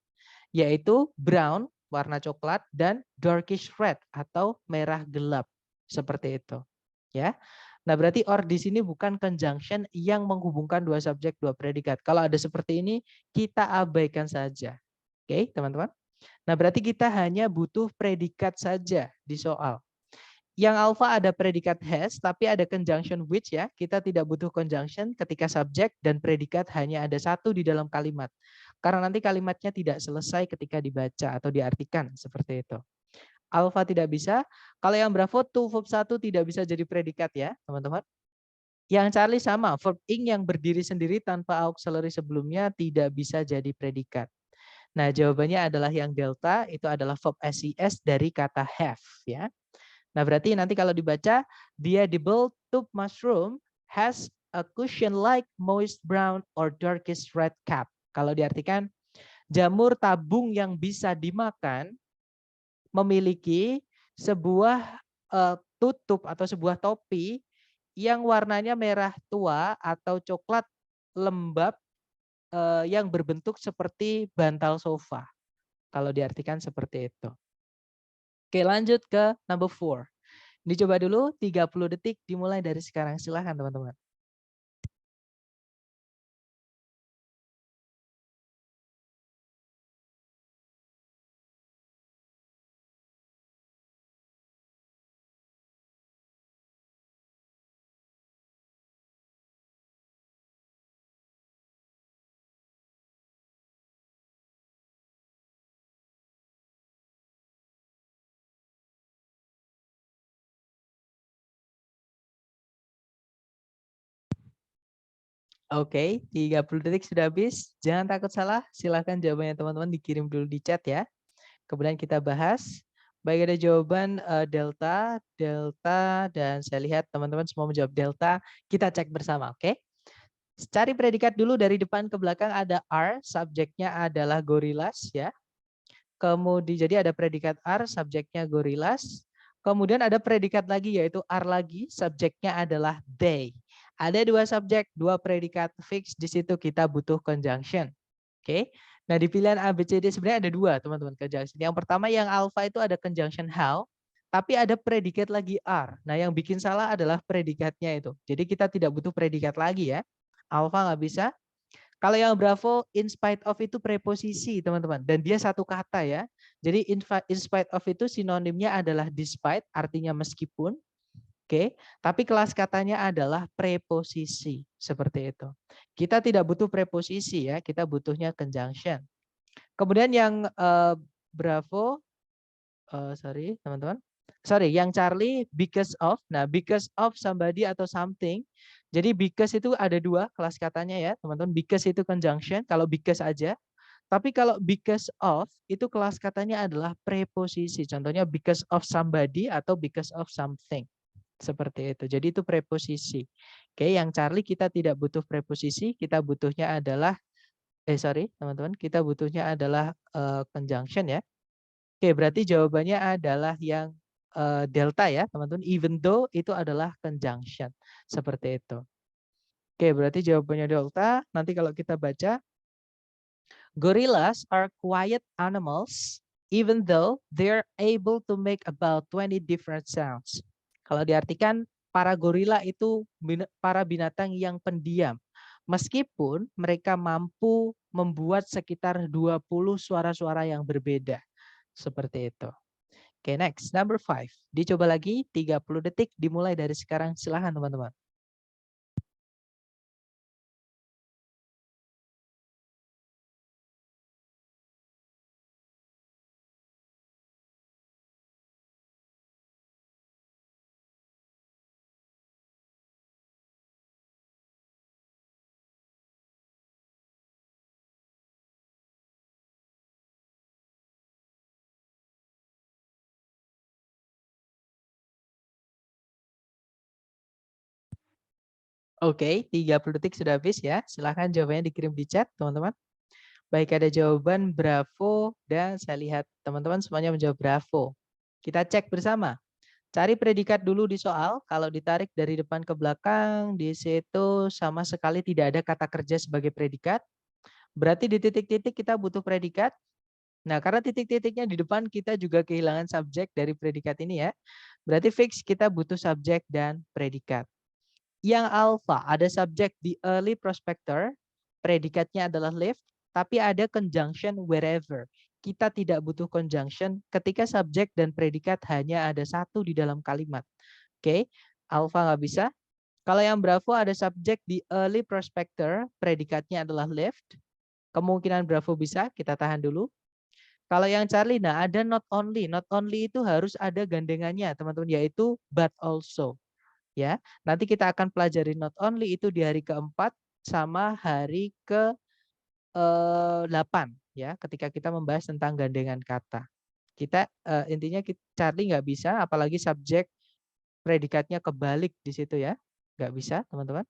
yaitu brown, warna coklat, dan darkish red atau merah gelap. Seperti itu. Ya. Nah, berarti or di sini bukan conjunction yang menghubungkan dua subjek, dua predikat. Kalau ada seperti ini, kita abaikan saja. Oke, teman-teman. Nah, berarti kita hanya butuh predikat saja di soal. Yang alpha ada predikat has, tapi ada conjunction which ya. Kita tidak butuh conjunction ketika subjek dan predikat hanya ada satu di dalam kalimat. Karena nanti kalimatnya tidak selesai ketika dibaca atau diartikan. Seperti itu. Alpha tidak bisa. Kalau yang Bravo, to verb 1 tidak bisa jadi predikat ya, teman-teman. Yang Charlie sama, verb ing yang berdiri sendiri tanpa auxiliary sebelumnya tidak bisa jadi predikat. Nah, jawabannya adalah yang delta, itu adalah verb SES dari kata have ya. Nah, berarti nanti kalau dibaca, the edible tube mushroom has a cushion like moist brown or darkish red cap. Kalau diartikan, jamur tabung yang bisa dimakan memiliki sebuah tutup atau sebuah topi yang warnanya merah tua atau coklat lembab yang berbentuk seperti bantal sofa. Kalau diartikan seperti itu. Oke, lanjut ke number 4. Dicoba dulu 30 detik dimulai dari sekarang. Silahkan teman-teman. Oke, 30 detik sudah habis. Jangan takut salah. Silahkan jawabannya teman-teman dikirim dulu di chat ya. Kemudian kita bahas. Baik ada jawaban delta, delta, dan saya lihat teman-teman semua menjawab delta. Kita cek bersama, oke? Cari predikat dulu dari depan ke belakang ada are, subjeknya adalah gorillas ya. Kemudian jadi ada predikat are, subjeknya gorillas. Kemudian ada predikat lagi yaitu are lagi, subjeknya adalah they. Ada dua subjek, dua predikat fix, di situ kita butuh conjunction. Oke. Nah, di pilihan A, B, C, D sebenarnya ada dua, teman-teman, conjunction. Yang pertama yang alpha itu ada conjunction how, tapi ada predikat lagi are. Nah, yang bikin salah adalah predikatnya itu. Jadi kita tidak butuh predikat lagi ya. Alpha nggak bisa. Kalau yang Bravo, in spite of itu preposisi, teman-teman. Dan dia satu kata ya. Jadi in spite of itu sinonimnya adalah despite, artinya meskipun. Oke, tapi kelas katanya adalah preposisi. Seperti itu. Kita tidak butuh preposisi ya, kita butuhnya conjunction. Kemudian yang Bravo, sorry teman-teman. Sorry, yang Charlie because of. Nah, because of somebody atau something. Jadi because itu ada dua kelas katanya ya, teman-teman. Because itu conjunction, kalau because aja. Tapi kalau because of itu kelas katanya adalah preposisi. Contohnya because of somebody atau because of something. Seperti itu. Jadi itu preposisi. Oke, yang Charlie kita tidak butuh preposisi, kita butuhnya adalah sorry, teman-teman, kita butuhnya adalah conjunction ya. Oke, berarti jawabannya adalah yang delta ya, teman-teman. Even though itu adalah conjunction. Seperti itu. Oke, berarti jawabannya delta. Nanti kalau kita baca, gorillas are quiet animals even though they're able to make about 20 different sounds. Kalau diartikan, para gorila itu para binatang yang pendiam. Meskipun mereka mampu membuat sekitar 20 suara-suara yang berbeda. Seperti itu. Oke, next. Number 5. Dicoba lagi 30 detik dimulai dari sekarang. Silahkan teman-teman. Oke, 30 detik sudah habis ya. Silahkan jawabannya dikirim di chat, teman-teman. Baik, ada jawaban bravo dan saya lihat teman-teman semuanya menjawab bravo. Kita cek bersama. Cari predikat dulu di soal. Kalau ditarik dari depan ke belakang, di situ sama sekali tidak ada kata kerja sebagai predikat. Berarti di titik-titik kita butuh predikat. Nah, karena titik-titiknya di depan kita juga kehilangan subjek dari predikat ini ya. Berarti fix kita butuh subjek dan predikat. Yang alpha ada subjek di early prospector, predikatnya adalah live, tapi ada conjunction wherever. Kita tidak butuh conjunction ketika subjek dan predikat hanya ada satu di dalam kalimat. Oke, alpha nggak bisa. Kalau yang bravo ada subjek di early prospector, predikatnya adalah left. Kemungkinan bravo bisa, kita tahan dulu. Kalau yang Charlie, nah ada not only. Not only itu harus ada gandengannya, teman-teman, yaitu but also. Ya, nanti kita akan pelajari not only itu di hari keempat sama hari ke-8 ya, ketika kita membahas tentang gandengan kata. Kita intinya Charlie nggak bisa, apalagi subjek predikatnya kebalik di situ ya, nggak bisa teman-teman.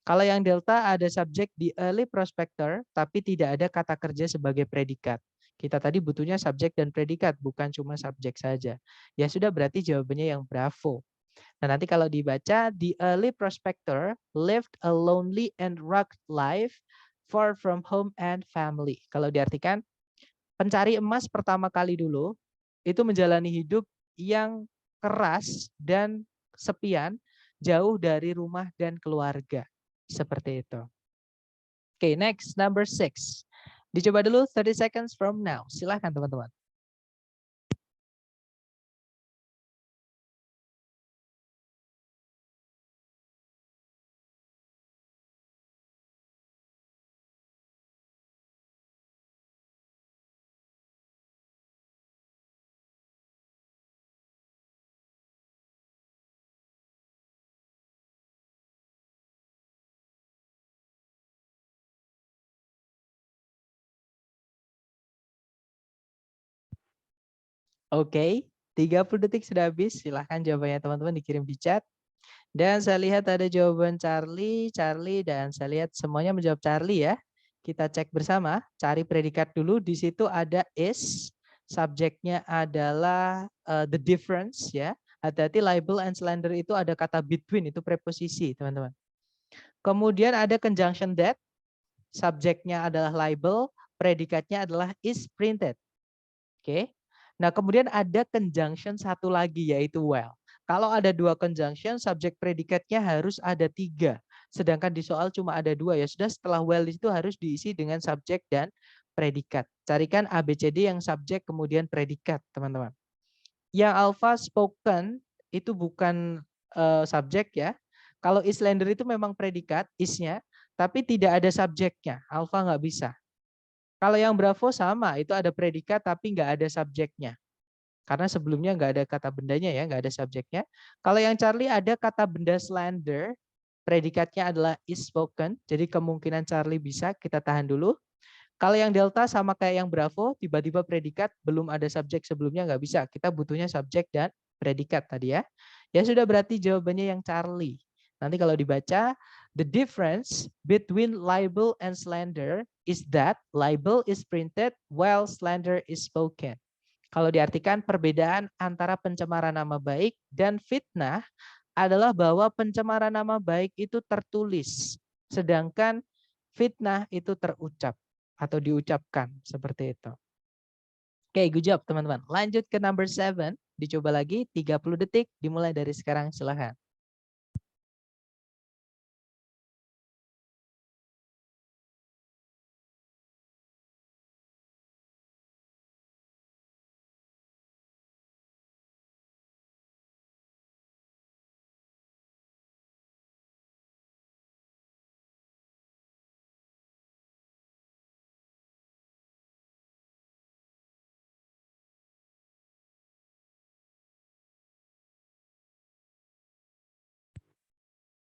Kalau yang delta ada subjek di early prospector, tapi tidak ada kata kerja sebagai predikat. Kita tadi butuhnya subjek dan predikat, bukan cuma subjek saja. Ya sudah, berarti jawabannya yang bravo. Nah, nanti kalau dibaca, the early prospector lived a lonely and rugged life far from home and family. Kalau diartikan, pencari emas pertama kali dulu, itu menjalani hidup yang keras dan sepian, jauh dari rumah dan keluarga. Seperti itu. Oke, next, number 6. Dicoba dulu 30 seconds from now. Silahkan teman-teman. Oke, 30 detik sudah habis. Silahkan jawabannya teman-teman dikirim di chat. Dan saya lihat ada jawaban Charlie, dan saya lihat semuanya menjawab Charlie ya. Kita cek bersama, cari predikat dulu. Di situ ada is, subjeknya adalah the difference ya. Hati-hati libel and slander itu ada kata between, itu preposisi teman-teman. Kemudian ada conjunction that, subjeknya adalah libel, predikatnya adalah is printed. Oke. Nah, kemudian ada conjunction satu lagi yaitu well. Kalau ada dua conjunction, subjek predikatnya harus ada 3. Sedangkan di soal cuma ada 2 ya. Sudah, setelah well itu harus diisi dengan subjek dan predikat. Carikan ABCD yang subjek kemudian predikat, teman-teman. Yang alpha spoken itu bukan subjek ya. Kalau Islander itu memang predikat, isnya, tapi tidak ada subjeknya. Alpha nggak bisa. Kalau yang bravo sama, itu ada predikat tapi nggak ada subjeknya. Karena sebelumnya nggak ada kata bendanya ya, nggak ada subjeknya. Kalau yang Charlie ada kata benda slander, predikatnya adalah is spoken. Jadi kemungkinan Charlie bisa, kita tahan dulu. Kalau yang delta sama kayak yang bravo, tiba-tiba predikat, belum ada subjek sebelumnya nggak bisa. Kita butuhnya subjek dan predikat tadi ya. Ya sudah, berarti jawabannya yang Charlie. Nanti kalau dibaca, the difference between libel and slander is that libel is printed while slander is spoken. Kalau diartikan, perbedaan antara pencemaran nama baik dan fitnah adalah bahwa pencemaran nama baik itu tertulis, sedangkan fitnah itu terucap atau diucapkan seperti itu. Oke, good job teman-teman. Lanjut ke number 7, dicoba lagi 30 detik dimulai dari sekarang, silahkan.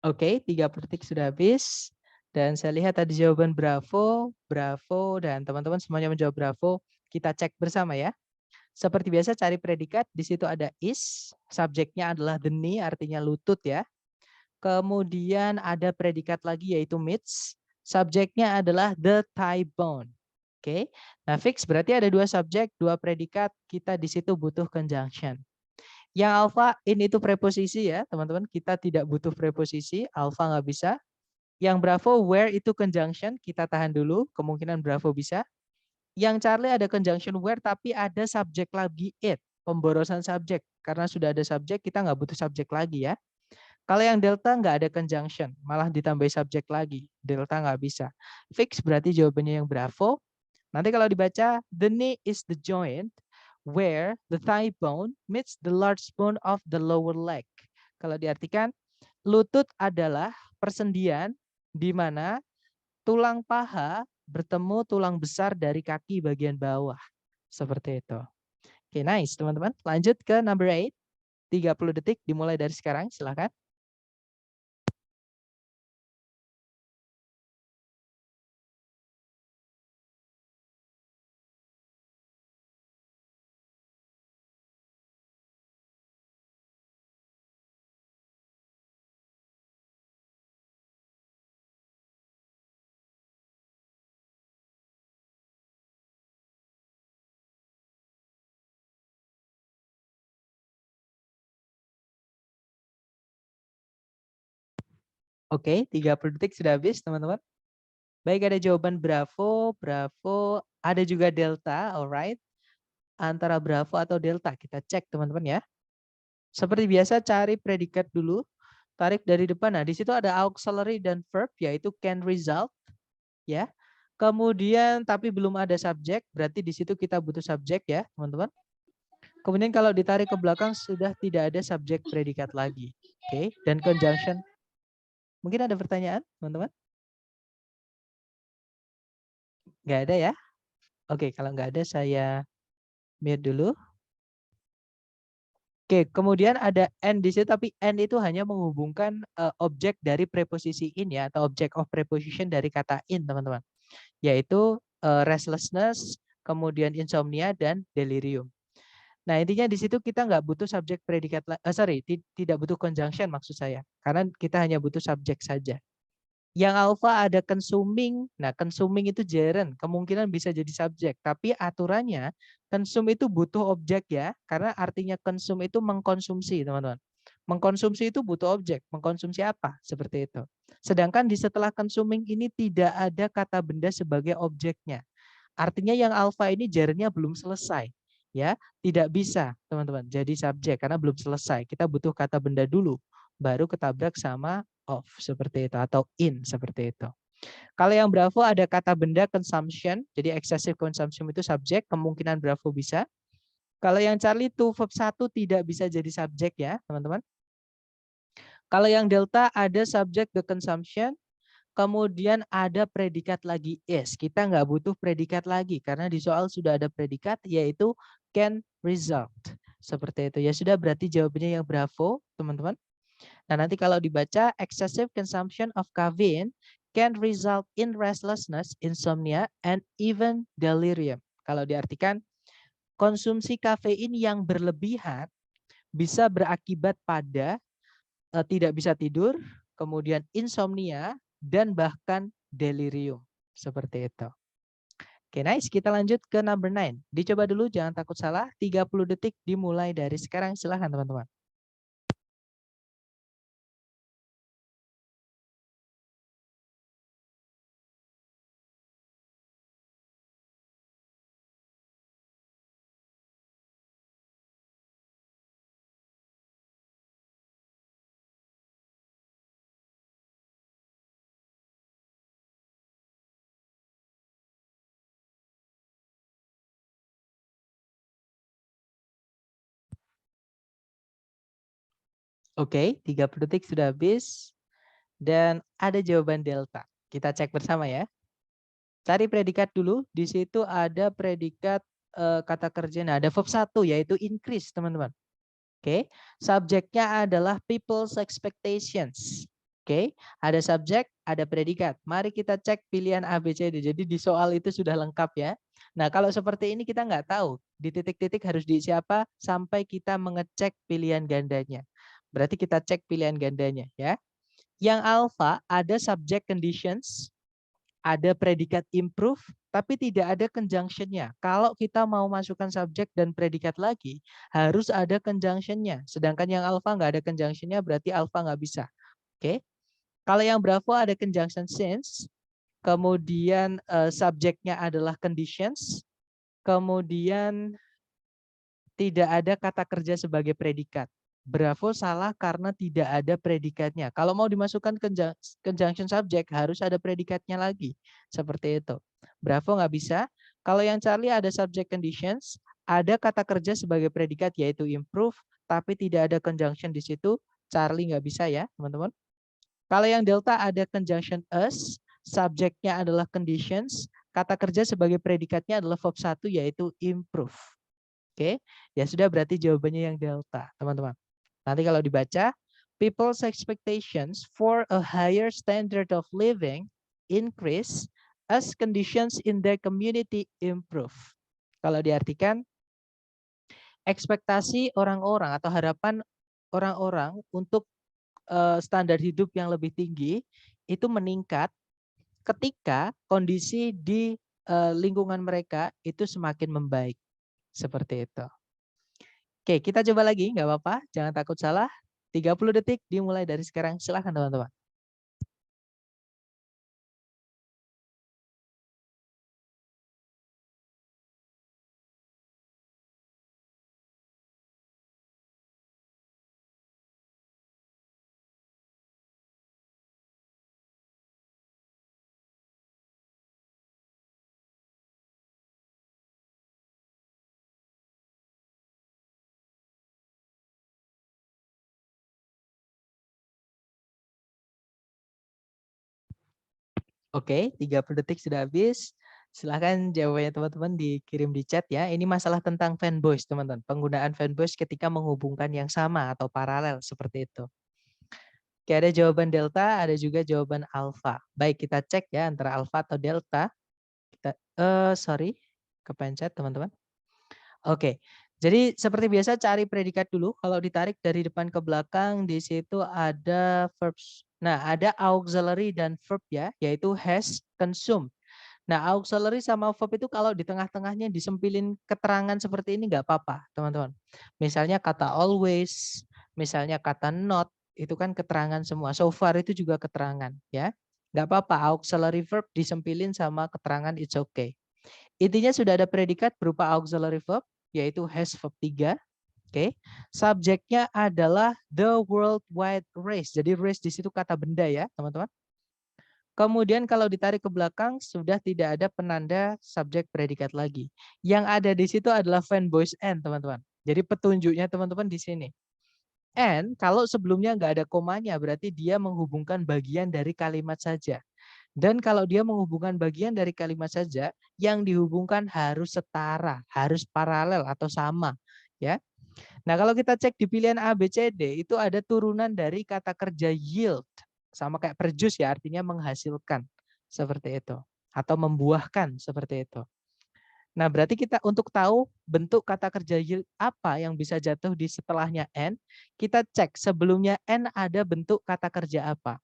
Oke, 30 detik sudah habis. Dan saya lihat tadi jawaban bravo, dan teman-teman semuanya menjawab bravo. Kita cek bersama ya. Seperti biasa cari predikat, di situ ada is, subjeknya adalah the knee, artinya lutut ya. Kemudian ada predikat lagi yaitu meets. Subjeknya adalah the thigh bone. Oke. Nah, fix berarti ada dua subjek, dua predikat. Kita di situ butuh conjunction. Yang alpha in itu preposisi ya, teman-teman. Kita tidak butuh preposisi, alpha nggak bisa. Yang bravo where itu conjunction, kita tahan dulu, kemungkinan bravo bisa. Yang Charlie ada conjunction where tapi ada subjek lagi it, pemborosan subjek. Karena sudah ada subjek, kita nggak butuh subjek lagi ya. Kalau yang delta nggak ada conjunction, malah ditambah subjek lagi. Delta nggak bisa. Fix berarti jawabannya yang bravo. Nanti kalau dibaca, the knee is the joint where the thigh bone meets the large bone of the lower leg. Kalau diartikan, lutut adalah persendian di mana tulang paha bertemu tulang besar dari kaki bagian bawah. Seperti itu. Oke, nice teman-teman. Lanjut ke number 8. 30 detik dimulai dari sekarang, silakan. Oke, 30 detik sudah habis, teman-teman. Baik, ada jawaban bravo, bravo, ada juga delta, alright. Antara bravo atau delta, kita cek teman-teman ya. Seperti biasa, cari predikat dulu, tarik dari depan. Nah, di situ ada auxiliary dan verb, yaitu can result, ya. Kemudian, tapi belum ada subjek, berarti di situ kita butuh subjek ya, teman-teman. Kemudian kalau ditarik ke belakang, sudah tidak ada subjek predikat lagi. Oke, dan conjunction. Mungkin ada pertanyaan, teman-teman? Nggak ada ya? Oke, kalau nggak ada saya mute dulu. Oke, kemudian ada and di situ, tapi and itu hanya menghubungkan objek dari preposisi in ya, atau object of preposition dari kata in, teman-teman. Yaitu restlessness, kemudian insomnia, dan delirium. Nah, intinya di situ kita nggak butuh subjek predikat, tidak butuh conjunction maksud saya. Karena kita hanya butuh subjek saja. Yang alpha ada consuming. Nah, consuming itu gerund, kemungkinan bisa jadi subjek. Tapi aturannya consume itu butuh objek ya, karena artinya consume itu mengkonsumsi, teman-teman. Mengkonsumsi itu butuh objek. Mengkonsumsi apa? Seperti itu. Sedangkan di setelah consuming ini tidak ada kata benda sebagai objeknya. Artinya yang alpha ini gerundnya belum selesai. Ya, tidak bisa, teman-teman, jadi subjek karena belum selesai. Kita butuh kata benda dulu, baru ketabrak sama of seperti itu atau in seperti itu. Kalau yang bravo ada kata benda consumption, jadi excessive consumption itu subjek, kemungkinan bravo bisa. Kalau yang Charlie itu verb 1 tidak bisa jadi subjek ya, teman-teman. Kalau yang delta ada subjek the consumption, kemudian ada predikat lagi is. Kita nggak butuh predikat lagi karena di soal sudah ada predikat yaitu can result. Seperti itu. Ya sudah berarti jawabannya yang bravo, teman-teman. Nah, nanti kalau dibaca excessive consumption of caffeine can result in restlessness, insomnia, and even delirium. Kalau diartikan konsumsi kafein yang berlebihan bisa berakibat pada tidak bisa tidur, kemudian insomnia, dan bahkan delirium. Seperti itu. Oke, nice. Kita lanjut ke number 9. Dicoba dulu, jangan takut salah. 30 detik dimulai dari sekarang. Silahkan, teman-teman. Oke, 30 detik sudah habis. Dan ada jawaban delta. Kita cek bersama ya. Cari predikat dulu. Di situ ada predikat kata kerja. Nah, ada verb 1 yaitu increase, teman-teman. Oke, subjeknya adalah people's expectations. Oke, ada subjek, ada predikat. Mari kita cek pilihan A, B, C, D. Jadi di soal itu sudah lengkap ya. Nah, kalau seperti ini kita nggak tahu di titik-titik harus diisi apa sampai kita mengecek pilihan gandanya. Berarti kita cek pilihan gandanya ya. Yang alpha ada subject conditions, ada predikat improve, tapi tidak ada conjunction-nya. Kalau kita mau masukkan subjek dan predikat lagi, harus ada conjunction-nya. Sedangkan yang alpha nggak ada conjunction-nya, berarti alpha nggak bisa. Oke? Kalau yang bravo ada conjunction since, kemudian subjeknya adalah conditions, kemudian tidak ada kata kerja sebagai predikat. Bravo salah karena tidak ada predikatnya. Kalau mau dimasukkan conjunction subject harus ada predikatnya lagi. Seperti itu. Bravo nggak bisa. Kalau yang Charlie ada subject conditions, ada kata kerja sebagai predikat yaitu improve, tapi tidak ada conjunction di situ. Charlie nggak bisa ya, teman-teman. Kalau yang Delta ada conjunction us, subjeknya adalah conditions, kata kerja sebagai predikatnya adalah verb 1 yaitu improve. Oke, ya sudah berarti jawabannya yang delta, teman-teman. Nanti kalau dibaca, people's expectations for a higher standard of living increase as conditions in their community improve. Kalau diartikan, ekspektasi orang-orang atau harapan orang-orang untuk standar hidup yang lebih tinggi itu meningkat ketika kondisi di lingkungan mereka itu semakin membaik. Seperti itu. Oke, kita coba lagi, nggak apa-apa. Jangan takut salah. 30 detik dimulai dari sekarang. Silahkan teman-teman. Oke, 30 detik sudah habis. Silahkan jawabannya teman-teman dikirim di chat ya. Ini masalah tentang fanboys teman-teman. Penggunaan fanboys ketika menghubungkan yang sama atau paralel seperti itu. Oke, ada jawaban delta, ada juga jawaban alpha. Baik, kita cek ya antara alpha atau delta. Kita, sorry, kepencet teman-teman. Oke, jadi seperti biasa cari predikat dulu. Kalau ditarik dari depan ke belakang, di situ ada verbs. Nah, ada auxiliary dan verb ya, yaitu has, consume. Nah, auxiliary sama verb itu kalau di tengah-tengahnya disempilin keterangan seperti ini nggak apa-apa, teman-teman. Misalnya kata always, misalnya kata not, itu kan keterangan semua. So far itu juga keterangan ya. Nggak apa-apa, auxiliary verb disempilin sama keterangan it's okay. Intinya sudah ada predikat berupa auxiliary verb, yaitu has verb 3. Oke. Subjeknya adalah the worldwide race. Jadi race di situ kata benda ya, teman-teman. Kemudian kalau ditarik ke belakang sudah tidak ada penanda subjek predikat lagi. Yang ada di situ adalah fanboys and, teman-teman. Jadi petunjuknya teman-teman di sini. And kalau sebelumnya nggak ada komanya berarti dia menghubungkan bagian dari kalimat saja. Dan kalau dia menghubungkan bagian dari kalimat saja, yang dihubungkan harus setara, harus paralel atau sama, ya. Nah, kalau kita cek di pilihan A, B, C, D, itu ada turunan dari kata kerja yield. Sama kayak produce ya, artinya menghasilkan. Seperti itu. Atau membuahkan, seperti itu. Nah, berarti kita untuk tahu bentuk kata kerja yield apa yang bisa jatuh di setelahnya N, kita cek sebelumnya N ada bentuk kata kerja apa.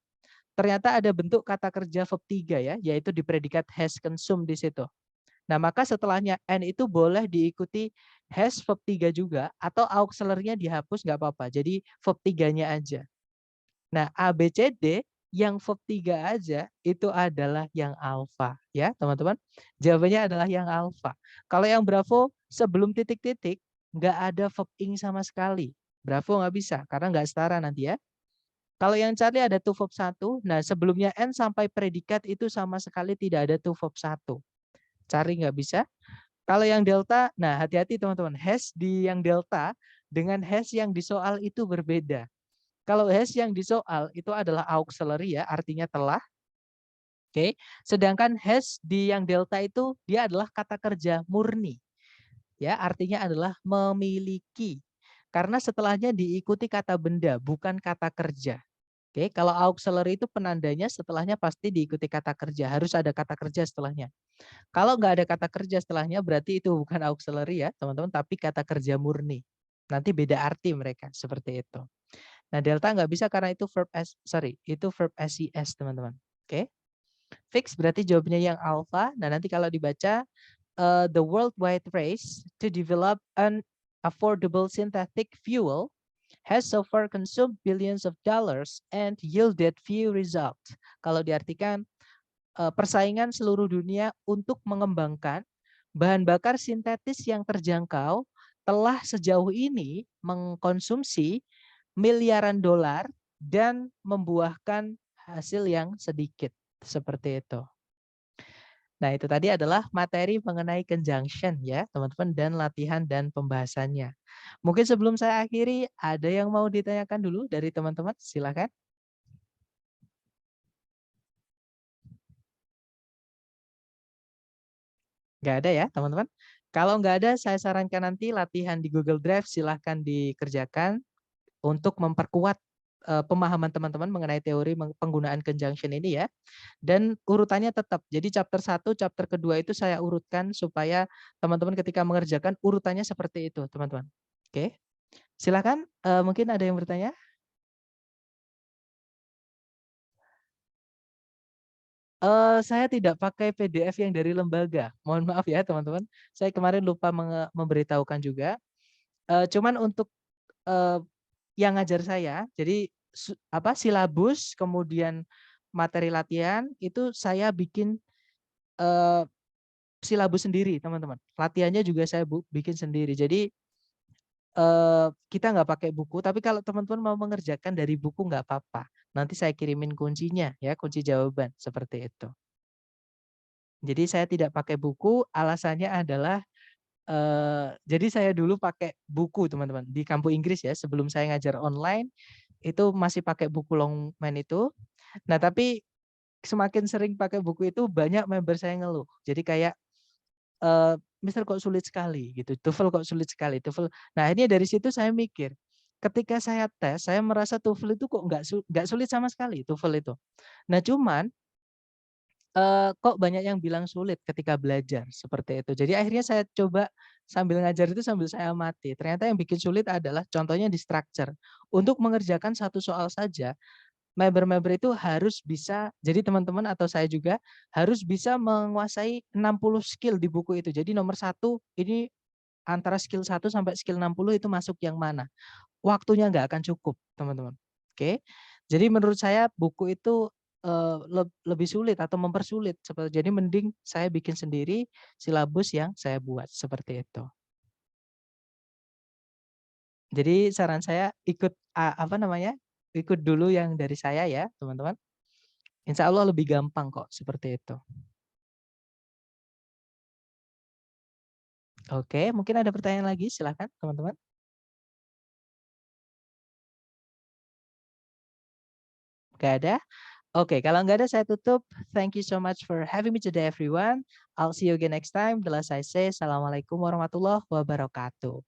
Ternyata ada bentuk kata kerja verb 3 ya, yaitu di predikat has consumed di situ. Nah, maka setelahnya N itu boleh diikuti has verb 3 juga atau auxiliary-nya dihapus nggak apa-apa. Jadi verb 3-nya aja. Nah, A, B, C, D yang verb 3 aja itu adalah yang alfa ya, teman-teman. Jawabannya adalah yang alfa. Kalau yang bravo sebelum titik-titik nggak ada verb ing sama sekali. Bravo nggak bisa karena nggak setara nanti ya. Kalau yang Charlie ada to verb 1, nah sebelumnya N sampai predikat itu sama sekali tidak ada to verb 1. Charlie nggak bisa. Kalau yang delta, nah hati-hati teman-teman, has di yang delta dengan has yang di soal itu berbeda. Kalau has yang di soal itu adalah auxiliary ya, artinya telah. Oke. Sedangkan has di yang delta itu dia adalah kata kerja murni. Ya, artinya adalah memiliki. Karena setelahnya diikuti kata benda, bukan kata kerja. Oke, kalau auxiliary itu penandanya setelahnya pasti diikuti kata kerja, harus ada kata kerja setelahnya. Kalau nggak ada kata kerja setelahnya berarti itu bukan auxiliary ya teman-teman, tapi kata kerja murni. Nanti beda arti mereka, seperti itu. Nah, delta nggak bisa karena itu itu verb SES, teman-teman. Oke. Fix berarti jawabnya yang alpha. Nah, nanti kalau dibaca the worldwide race to develop an affordable synthetic fuel has so far consumed billions of dollars and yielded few results. Kalau diartikan persaingan seluruh dunia untuk mengembangkan bahan bakar sintetis yang terjangkau telah sejauh ini mengkonsumsi miliaran dolar dan membuahkan hasil yang sedikit. Seperti itu. Nah, itu tadi adalah materi mengenai conjunction ya, teman-teman, dan latihan dan pembahasannya. Mungkin sebelum saya akhiri, ada yang mau ditanyakan dulu dari teman-teman? Silakan. Nggak ada ya, teman-teman? Kalau nggak ada, saya sarankan nanti latihan di Google Drive silahkan dikerjakan untuk memperkuat pemahaman teman-teman mengenai teori penggunaan conjunction ini ya. Dan urutannya tetap. Jadi chapter 1, chapter kedua itu saya urutkan supaya teman-teman ketika mengerjakan urutannya seperti itu, teman-teman. Oke. Silakan, mungkin ada yang bertanya? Saya tidak pakai PDF yang dari lembaga. Mohon maaf ya, teman-teman. Saya kemarin lupa memberitahukan juga. Cuman untuk yang ngajar saya, jadi silabus, kemudian materi latihan itu saya bikin silabus sendiri, teman-teman. Latihannya juga saya bikin sendiri. Jadi kita nggak pakai buku, tapi kalau teman-teman mau mengerjakan dari buku nggak apa-apa. Nanti saya kirimin kuncinya ya, kunci jawaban seperti itu. Jadi saya tidak pakai buku, alasannya adalah jadi saya dulu pakai buku, teman-teman, di kampus Inggris ya, sebelum saya ngajar online itu masih pakai buku Longman itu. Nah, tapi semakin sering pakai buku itu banyak member saya ngeluh. Jadi kayak Mister kok sulit sekali gitu, TOEFL kok sulit sekali, TOEFL. Nah, ini dari situ saya mikir, ketika saya tes, saya merasa TOEFL itu kok nggak sulit sama sekali, TOEFL itu. Nah, cuman kok banyak yang bilang sulit ketika belajar seperti itu. Jadi akhirnya saya coba sambil ngajar itu sambil saya amati. Ternyata yang bikin sulit adalah contohnya di structure. Untuk mengerjakan satu soal saja, member-member itu harus bisa, jadi teman-teman atau saya juga harus bisa menguasai 60 skill di buku itu. Jadi nomor satu ini antara skill 1 sampai skill 60 itu masuk yang mana. Waktunya nggak akan cukup, teman-teman. Oke. Jadi menurut saya buku itu lebih sulit atau mempersulit. Jadi mending saya bikin sendiri silabus yang saya buat seperti itu. Jadi saran saya ikut ikut dulu yang dari saya ya, teman-teman. Insya Allah lebih gampang kok seperti itu. Oke, mungkin ada pertanyaan lagi, silakan teman-teman. Gak ada? Oke, kalau nggak ada saya tutup. Thank you so much for having me today everyone. I'll see you again next time. The last I say, Assalamualaikum warahmatullahi wabarakatuh.